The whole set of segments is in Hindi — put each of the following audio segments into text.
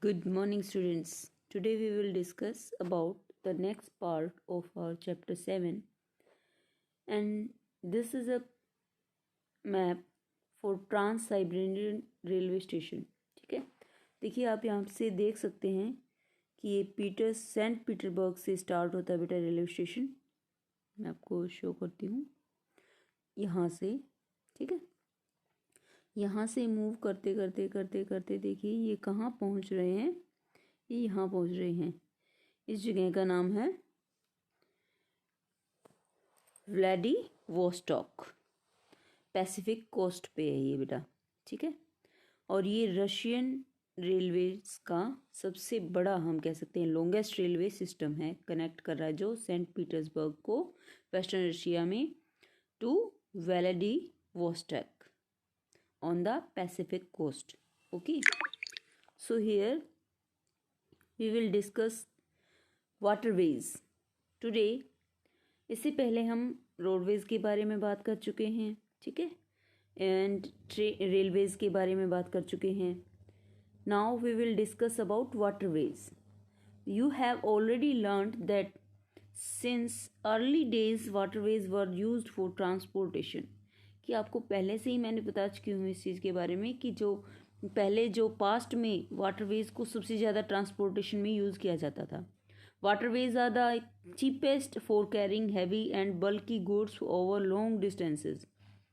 Good morning, students. Today we will discuss about the next part of our chapter 7, and this is a map for Trans-Siberian Railway Station. ठीक है, देखिए आप यहाँ से देख सकते हैं कि ये सेंट पीटर्सबर्ग से स्टार्ट होता है बेटा रेलवे स्टेशन। मैं आपको शो करती हूँ यहाँ से। ठीक है, यहाँ से मूव करते करते करते करते देखिए ये कहाँ पहुँच रहे हैं। ये यहाँ पहुँच रहे हैं। इस जगह का नाम है व्लादिवोस्टॉक। पैसिफिक कोस्ट पे है ये बेटा। ठीक है, और ये रशियन रेलवेज का सबसे बड़ा, हम कह सकते हैं लॉन्गेस्ट रेलवे सिस्टम है। कनेक्ट कर रहा है जो सेंट पीटर्सबर्ग को वेस्टर्न रशिया में to Vladivostok on the Pacific coast. Okay, so here we will discuss waterways today. इससे पहले हम रोडवेज के बारे में बात कर चुके हैं, ठीक है, एंड रेलवेज के बारे में बात कर चुके हैं. Now we will discuss about waterways. You have already learned that since early days waterways were used for transportation. कि आपको पहले से ही मैंने बता चुकी हूँ इस चीज़ के बारे में कि जो पहले जो पास्ट में वाटरवेज को सबसे ज़्यादा ट्रांसपोर्टेशन में यूज़ किया जाता था. Waterways are the cheapest for carrying heavy and bulky goods over long distances.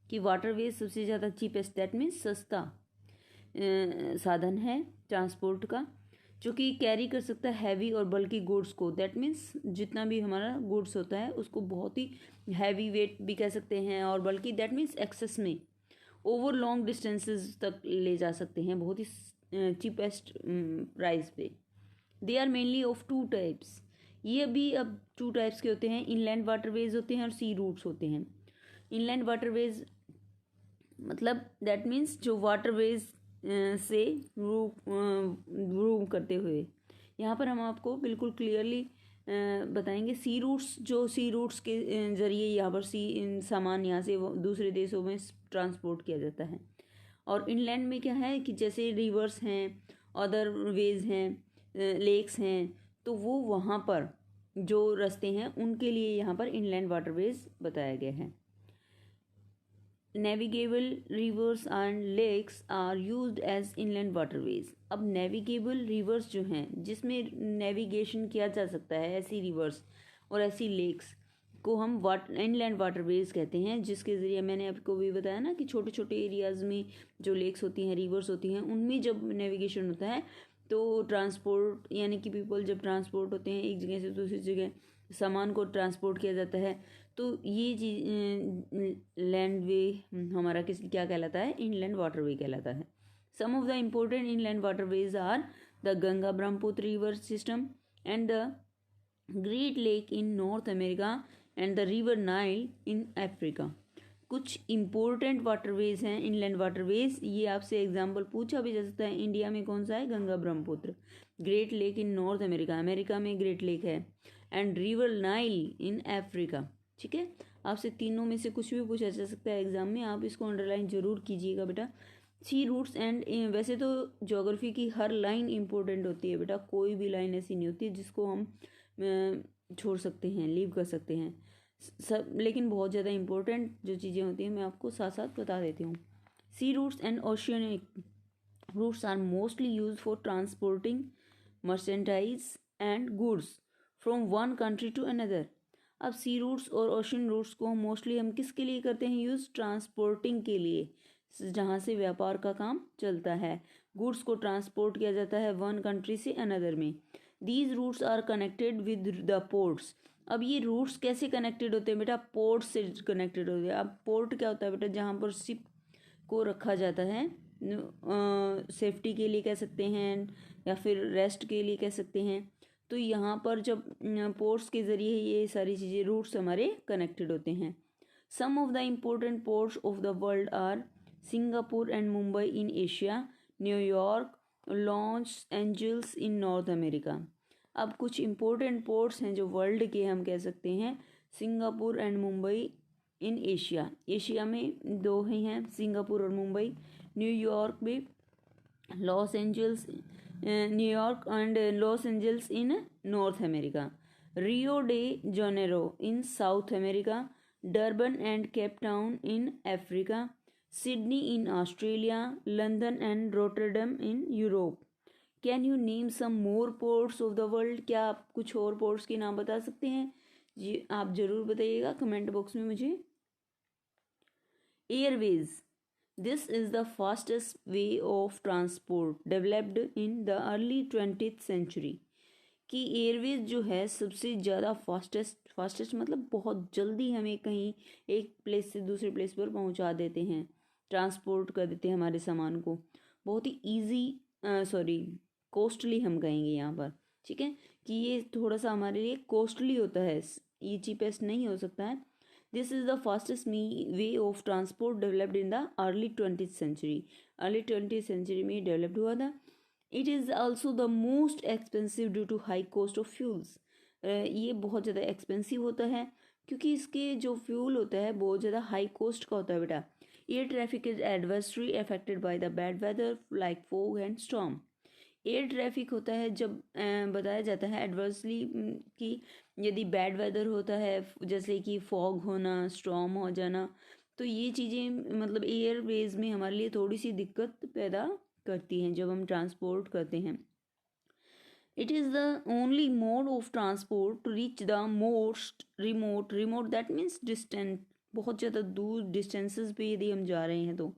कि वाटरवेज सबसे ज़्यादा चीपेस्ट, दैट मीन्स सस्ता साधन है ट्रांसपोर्ट का, जो कि कैरी कर सकता है हैवी और बल्कि गुड्स को. दैट मीन्स जितना भी हमारा गुड्स होता है उसको बहुत ही हैवी वेट भी कह सकते हैं, और बल्कि दैट मीन्स एक्सेस में ओवर लॉन्ग डिस्टेंसेस तक ले जा सकते हैं बहुत ही चीपेस्ट प्राइस पे. They are mainly of two types. ये भी अब टू टाइप्स के होते हैं. इनलैंड वाटरवेज होते हैं और सी रूट्स होते हैं. इनलैंड वाटरवेज मतलब दैट मीन्स जो वाटरवेज से रूम करते हुए. यहाँ पर हम आपको बिल्कुल क्लियरली बताएंगे सी रूट्स. जो सी रूट्स के ज़रिए यहाँ पर सामान यहाँ से दूसरे देशों में ट्रांसपोर्ट किया जाता है. और इनलैंड में क्या है कि जैसे रिवर्स हैं, अदर वेज हैं, लेक्स हैं, तो वो वहाँ पर जो रास्ते हैं उनके लिए यहाँ पर इनलैंड वाटरवेज बताया गया है. Navigable rivers and lakes are used as inland waterways. अब नेविगेबल रिवर्स जो हैं जिसमें नेविगेशन किया जा सकता है, ऐसी रिवर्स और ऐसी लेक्स को हम इनलैंड वाटरवेज कहते हैं. जिसके ज़रिए मैंने आपको भी बताया ना कि छोटे छोटे एरियाज़ में जो लेक्स होती हैं, रिवर्स होती हैं, उनमें जब नेविगेशन होता है तो ट्रांसपोर्ट यानी कि पीपल जब ट्रांसपोर्ट होते हैं एक जगह से दूसरी जगह, सामान को ट्रांसपोर्ट किया जाता है, तो ये चीज़ लैंड वे हमारा क्या कहलाता है, इनलैंड वाटरवे कहलाता है. Some of the important inland waterways are the Ganga Brahmaputra river system and the Great Lake in North America and the river Nile in Africa. कुछ इम्पोर्टेंट वाटरवेज हैं इनलैंड वाटरवेज. ये आपसे एग्जाम्पल पूछा भी जा सकता है. इंडिया में कौन सा है, Ganga Brahmaputra. Great Lake in North America, America में ग्रेट लेक है. And river Nile in Africa. ठीक है, आपसे तीनों में से कुछ भी पूछा जा सकता है एग्जाम में. आप इसको अंडरलाइन जरूर कीजिएगा बेटा. सी रूट्स एंड वैसे तो ज्योग्राफी की हर लाइन इंपॉर्टेंट होती है बेटा. कोई भी लाइन ऐसी नहीं होती जिसको हम छोड़ सकते हैं, लीव कर सकते हैं सब. लेकिन बहुत ज़्यादा इंपॉर्टेंट जो चीज़ें होती हैं मैं आपको साथ साथ बता देती हूँ. Sea routes and oceanic routes are mostly use for transporting merchandise and goods from one country to another. अब सी रूट्स और ओशन रूट्स को मोस्टली हम किसके लिए करते हैं यूज़, ट्रांसपोर्टिंग के लिए, जहाँ से व्यापार का काम चलता है. गुड्स को ट्रांसपोर्ट किया जाता है वन कंट्री से अनदर में. These routes are connected with the ports. अब ये रूट्स कैसे कनेक्टेड होते हैं बेटा, पोर्ट से कनेक्टेड होते हैं. अब पोर्ट क्या होता है बेटा, जहाँ पर शिप को रखा जाता है, सेफ्टी के लिए कह सकते हैं या फिर रेस्ट के लिए कह सकते हैं. तो यहाँ पर जब पोर्ट्स के ज़रिए ये सारी चीज़ें, रूट्स हमारे कनेक्टेड होते हैं. Some of the important ports of the world are Singapore and Mumbai in Asia, New York, Los Angeles in North America. अब कुछ इम्पोर्टेंट पोर्ट्स हैं जो वर्ल्ड के हम कह सकते हैं, Singapore and Mumbai in Asia. Asia में दो ही हैं, सिंगापुर और मुंबई. न्यूयॉर्क में, Los Angeles New York and Los Angeles in North America, Rio de Janeiro in South America, Durban and Cape Town in Africa, Sydney in Australia, London and Rotterdam in Europe. Can you name some more ports of the world? क्या आप कुछ और पोर्ट्स के नाम बता सकते हैं? जी आप ज़रूर बताइएगा कमेंट बॉक्स में मुझे। Airways, this is the fastest way of transport developed in the early 20th century. कि एयरवेज जो है सबसे ज़्यादा फास्टेस्ट मतलब बहुत जल्दी हमें कहीं एक प्लेस से दूसरे प्लेस पर पहुंचा देते हैं, ट्रांसपोर्ट कर देते हैं हमारे सामान को, बहुत ही ईजी कॉस्टली हम कहेंगे यहाँ पर, ठीक है, कि ये थोड़ा सा हमारे लिए कॉस्टली होता है, ये चीपेस्ट नहीं हो सकता है। This is the fastest way of transport developed in the early 20th century, early 20th century में डेवलप्ड हुआ था। It is also the most expensive due to high cost of fuels. ये बहुत ज़्यादा एक्सपेंसिव होता है क्योंकि इसके जो फ्यूल होता है बहुत ज़्यादा हाई कॉस्ट का होता है बेटा। Air traffic is adversely affected by the bad weather like fog and storm. Air traffic होता है जब बताया जाता है एडवर्सली कि यदि बैड वेदर होता है जैसे कि फॉग होना, स्टॉर्म हो जाना, तो ये चीज़ें मतलब एयरवेज में हमारे लिए थोड़ी सी दिक्कत पैदा करती हैं जब हम ट्रांसपोर्ट करते हैं। It is the only mode of transport to reach the most remote that means distant, बहुत ज़्यादा दूर डिस्टेंसेस पे यदि हम जा रहे हैं तो,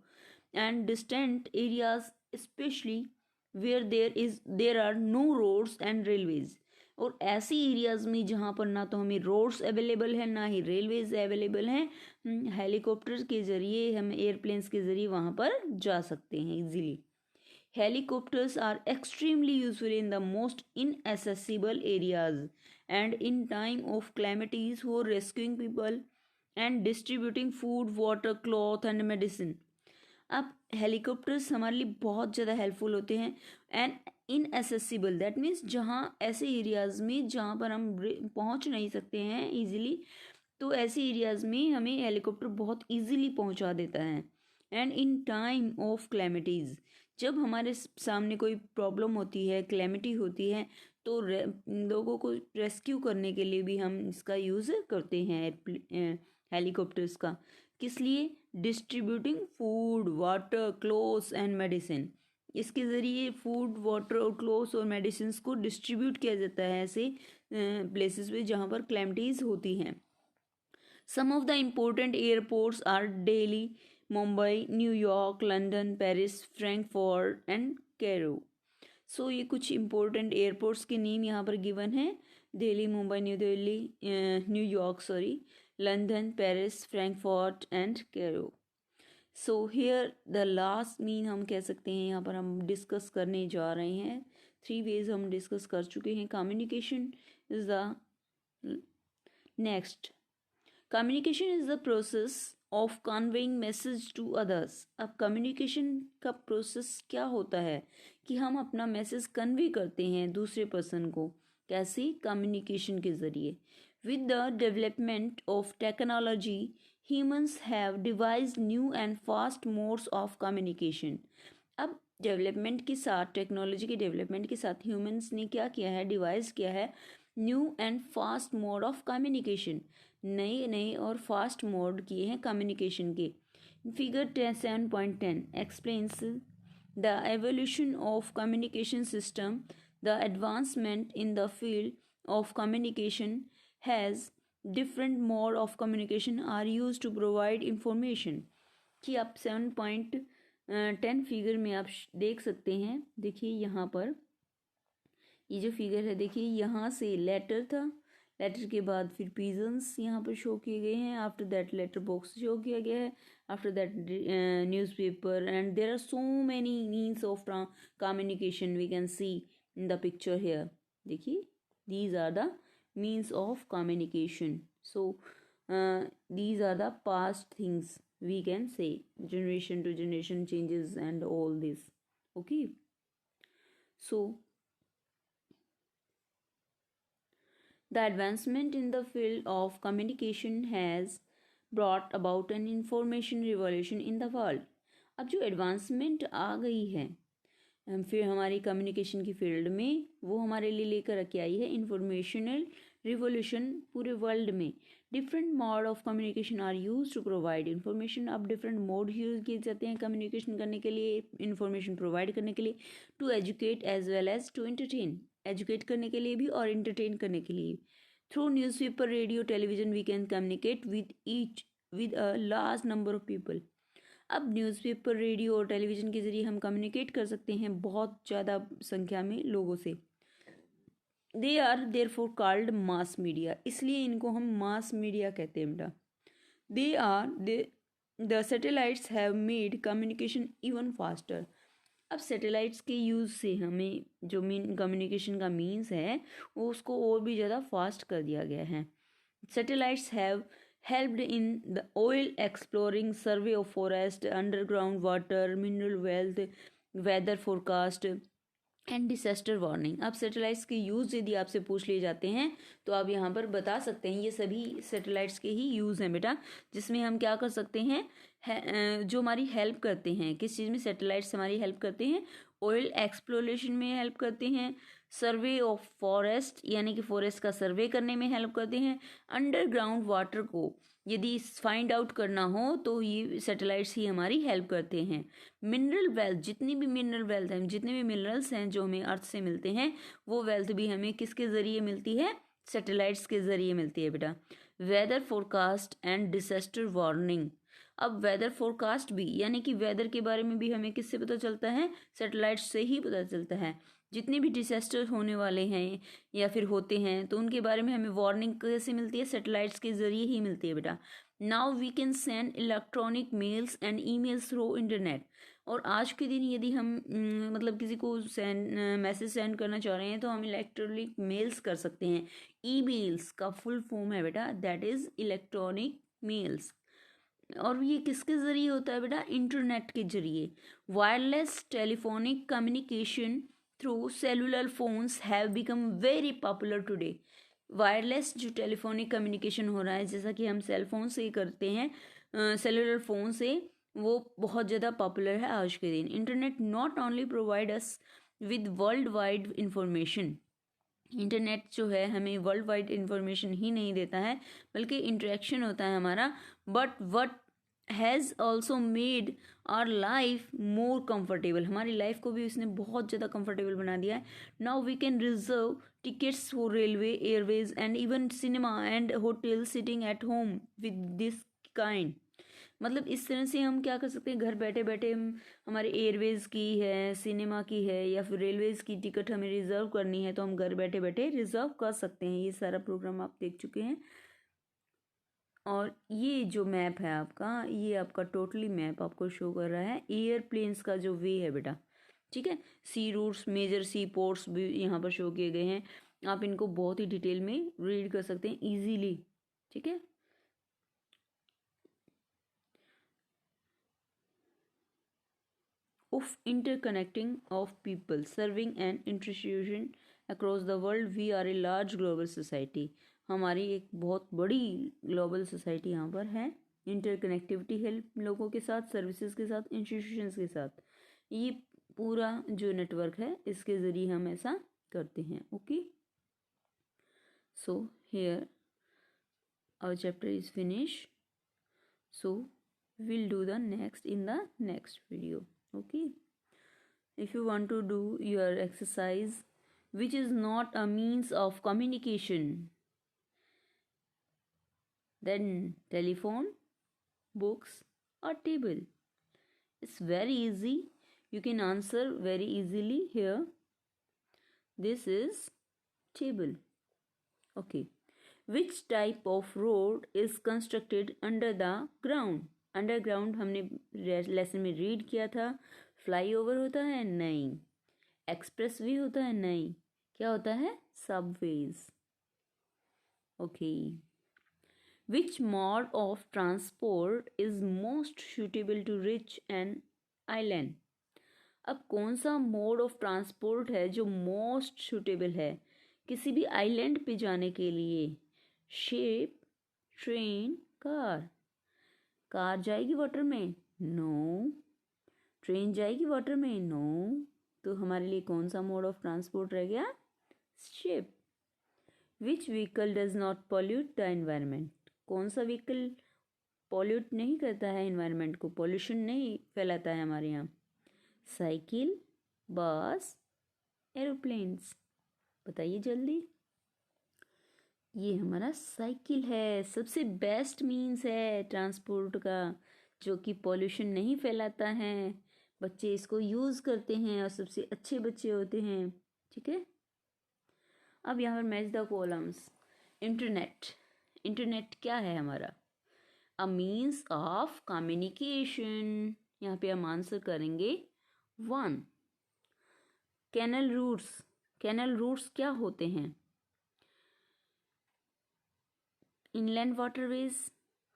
and distant areas specially where there are no roads and railways. और ऐसी एरियाज़ में जहाँ पर ना तो हमें रोड्स अवेलेबल है ना ही रेलवेज अवेलेबल हैं, हेलीकॉप्टर के ज़रिए हम एयरप्लेन्स के ज़रिए वहाँ पर जा सकते हैं easily. Helicopters are extremely useful in the most inaccessible areas and in time of calamities for rescuing people and distributing food, water, cloth and medicine. अब हेलीकॉप्टर्स हमारे लिए बहुत ज़्यादा हेल्पफुल होते हैं एंड इनएसेसिबल दैट मीन्स जहाँ ऐसे एरियाज़ में जहाँ पर हम पहुँच नहीं सकते हैं इजीली, तो ऐसे एरियाज़ में हमें हेलीकॉप्टर बहुत इजीली पहुँचा देता है। And in time of calamities, जब हमारे सामने कोई प्रॉब्लम होती है, क्लैमिटी होती है, तो लोगों को रेस्क्यू करने के लिए भी हम इसका यूज़ करते हैं हेलीकॉप्टर्स का। किस लिए? Distributing food, water, clothes and medicine. इसके ज़रिए फूड, वाटर और क्लोथ्स और मेडिसिन को डिस्ट्रीब्यूट किया जाता है ऐसे प्लेसेस पे जहाँ पर क्लैमिटीज़ होती हैं। Some of the important airports are Delhi, Mumbai, New York, London, Paris, Frankfurt and Cairo. So ये कुछ इम्पोर्टेंट एयरपोर्ट्स के नेम यहाँ पर गिवन है, Delhi, Mumbai, New York London, Paris, Frankfurt and Cairo. So here the last mean हम कह सकते हैं यहाँ पर हम डिस्कस करने जा रहे हैं, 3 वेज हम डिस्कस कर चुके हैं। Communication is the next. Communication is the process of conveying message to others. अब कम्युनिकेशन का प्रोसेस क्या होता है कि हम अपना मैसेज कन्वे करते हैं दूसरे पर्सन को, कैसे? कम्युनिकेशन के ज़रिए। With the development of technology humans have devised new and fast modes of communication. अब डेवलपमेंट के साथ, टेक्नोलॉजी के डेवलपमेंट के साथ ह्यूमंस ने क्या किया है, डिवाइस किया है new and fast mode of communication, नए नए और फास्ट मोड किए हैं कम्युनिकेशन के। Figure 7.10 explains the evolution of communication system. The advancement in the field of communication has different mode of communication are use to provide information. कि आप 7.10 फिगर में आप देख सकते हैं, देखिए यहाँ पर ये जो फिगर है, देखिए यहाँ से लेटर था, लेटर के बाद फिर पिजन्स यहाँ पर शो किए गए हैं, after that letter box show किया गया है, after that newspaper and there are so many means of communication we can see in the picture here. देखिए these are the means of communication. So these are the past things we can say, generation to generation changes and all this. Okay, so the advancement in the field of communication has brought about an information revolution in the world. अब जो एडवांसमेंट आ गई है फिर हमारी कम्युनिकेशन की फील्ड में वो हमारे लिए लेकर के आई है इंफॉर्मेशनल रिवोल्यूशन पूरे वर्ल्ड में। Different mode of communication are use to provide information. अब डिफरेंट मोड यूज किए जाते हैं कम्युनिकेशन करने के लिए, इन्फॉर्मेशन प्रोवाइड करने के लिए, to educate as well as to entertain. Educate करने के लिए भी और एंटरटेन करने के लिए। Through newspaper, radio, television we can communicate with a large number of people. अब न्यूज़पेपर, रेडियो और टेलीविज़न के ज़रिए हम कम्युनिकेट कर सकते हैं बहुत ज़्यादा संख्या में लोगों से। They are therefore called mass media, इसलिए इनको हम मास मीडिया कहते हैं बेटा। The satellites have made communication even faster. अब सैटेलाइट्स के यूज़ से हमें जो मीन कम्युनिकेशन का मीन्स है वो उसको और भी ज़्यादा फास्ट कर दिया गया है। Satellites have helped in the oil exploring, survey of forest, underground water, mineral wealth, weather forecast and disaster warning. अब सैटेलाइट्स के यूज़ यदि आपसे पूछ लिए जाते हैं तो आप यहाँ पर बता सकते हैं ये सभी सैटेलाइट्स के ही यूज़ हैं बेटा, जिसमें हम क्या कर सकते हैं जो हमारी हेल्प करते हैं। किस चीज़ में सैटेलाइट्स हमारी हेल्प करते हैं? ऑयल एक्सप्लोरेशन में हेल्प करते हैं, सर्वे ऑफ फॉरेस्ट यानी कि फॉरेस्ट का सर्वे करने में हेल्प करते हैं, अंडरग्राउंड वाटर को यदि फाइंड आउट करना हो तो ये सैटेलाइट्स ही हमारी हेल्प करते हैं। मिनरल वेल्थ, जितनी भी मिनरल वेल्थ हैं, जितने भी मिनरल्स हैं जो हमें अर्थ से मिलते हैं वो वेल्थ भी हमें किसके ज़रिए मिलती है? सैटेलाइट्स के ज़रिए मिलती है बेटा। Weather forecast and disaster warning. अब वेदर फोरकास्ट भी यानी कि वेदर के बारे में भी हमें किससे पता चलता है? सैटेलाइट्स से ही पता चलता है। जितने भी डिसास्टर होने वाले हैं या फिर होते हैं तो उनके बारे में हमें वार्निंग कैसे मिलती है? सैटेलाइट्स के ज़रिए ही मिलती है बेटा। Now we can send electronic mails and emails through internet. और आज के दिन यदि हम मतलब किसी को मैसेज सेंड करना चाह रहे हैं तो हम इलेक्ट्रॉनिक मेल्स कर सकते हैं। ईमेल्स का फुल फॉर्म है बेटा दैट इज़ इलेक्ट्रॉनिक मेल्स। और ये किसके ज़रिए होता है बेटा? इंटरनेट के जरिए। Wireless telephonic communication through cellular phones have become very popular today. Wireless जो टेलीफोनिक कम्युनिकेशन हो रहा है जैसा कि हम सेल फोन से करते हैं, सेलुलर फोन से, वो बहुत ज़्यादा पॉपुलर है आज के दिन। Internet not only provide us with world wide information. Internet जो है हमें वर्ल्ड वाइड इंफॉर्मेशन ही नहीं देता है बल्कि इंटरेक्शन होता है हमारा, but what has also made our life more comfortable. हमारी लाइफ को भी उसने बहुत ज़्यादा कंफर्टेबल बना दिया है। Now we can reserve tickets for railway, airways and even cinema and hotel sitting at home with this kind. मतलब इस तरह से हम क्या कर सकते हैं, घर बैठे बैठे हम हमारे एयरवेज की है, सिनेमा की है या फिर रेलवेज़ की टिकट हमें रिज़र्व करनी है तो हम घर बैठे बैठे रिज़र्व कर सकते हैं। ये सारा प्रोग्राम आप देख चुके हैं। और ये जो मैप है आपका, ये आपका टोटली मैप आपको शो कर रहा है एयरप्लेन्स का जो वे है बेटा। ठीक है, सी रूट्स, मेजर सी पोर्ट्स भी यहाँ पर शो किए गए हैं। आप इनको बहुत ही डिटेल में रीड कर सकते हैं ईजीली। ठीक है, of interconnecting of people serving an institution across the world, we are a large global society। हमारी एक बहुत बड़ी ग्लोबल सोसाइटी यहाँ पर है। इंटरकनेक्टिविटी है लोगों के साथ, सर्विसेज के साथ, इंस्टीट्यूशंस के साथ। ये पूरा जो नेटवर्क है इसके ज़रिए हम ऐसा करते हैं। Okay, so here our chapter is finished, so we'll do the next in the next video। okay, if you want to do your exercise which is not a means of communication, then telephone, books or table, it's very easy, you can answer very easily here। this is table। okay, which type of road is constructed under the ground? Underground हमने लेसन में रीड किया था। फ्लाईओवर होता है? नहीं। एक्सप्रेस वे होता है? नहीं। क्या होता है? Subways. Okay, which mode of transport is most suitable to reach an island? अब कौन सा मोड ऑफ ट्रांसपोर्ट है जो मोस्ट सुटेबल है किसी भी आइलैंड पे जाने के लिए? Ship, train, car. कार जाएगी वाटर में? नो। ट्रेन जाएगी वाटर में? नो। तो हमारे लिए कौन सा मोड ऑफ ट्रांसपोर्ट रह गया? Ship. Which vehicle does not pollute the environment? कौन सा व्हीकल पॉल्यूट नहीं करता है एनवायरनमेंट को, पॉल्यूशन नहीं फैलाता है हमारे यहाँ? साइकिल, बस, एरोप्लेन्स। बताइए जल्दी। ये हमारा साइकिल है, सबसे बेस्ट मीन्स है ट्रांसपोर्ट का, जो कि पॉल्यूशन नहीं फैलाता है। बच्चे इसको यूज़ करते हैं और सबसे अच्छे बच्चे होते हैं। ठीक है, अब यहाँ पर match the columns. Internet. Internet क्या है हमारा? A means of communication. यहाँ पे हम आंसर करेंगे 1। Canal roots. कैनल रूट्स क्या होते हैं? Inland waterways,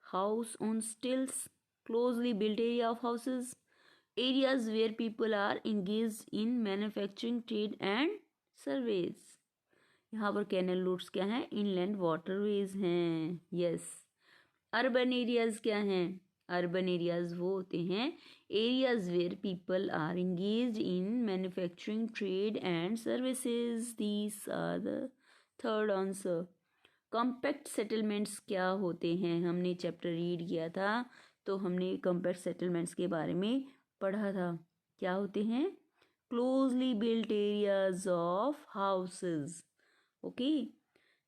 house on stilts, closely built area of houses, areas where people are engaged in manufacturing, trade and surveys. यहाँ पर कैनल रूट्स क्या हैं? इनलैंड वाटरवेज हैं। यस। अर्बन एरियाज क्या हैं? अर्बन एरियाज वो होते हैं areas where people are engaged in manufacturing, trade and services. These are the third answer. Compact settlements क्या होते हैं? हमने चैप्टर रीड किया था तो हमने कॉम्पैक्ट सेटलमेंट्स के बारे में पढ़ा था। क्या होते हैं? Closely built areas of houses. Okay,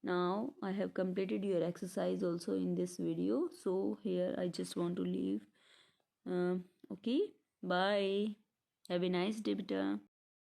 now I have completed your exercise also in this video, so here I just want to leave. Okay, bye, have a nice day beta.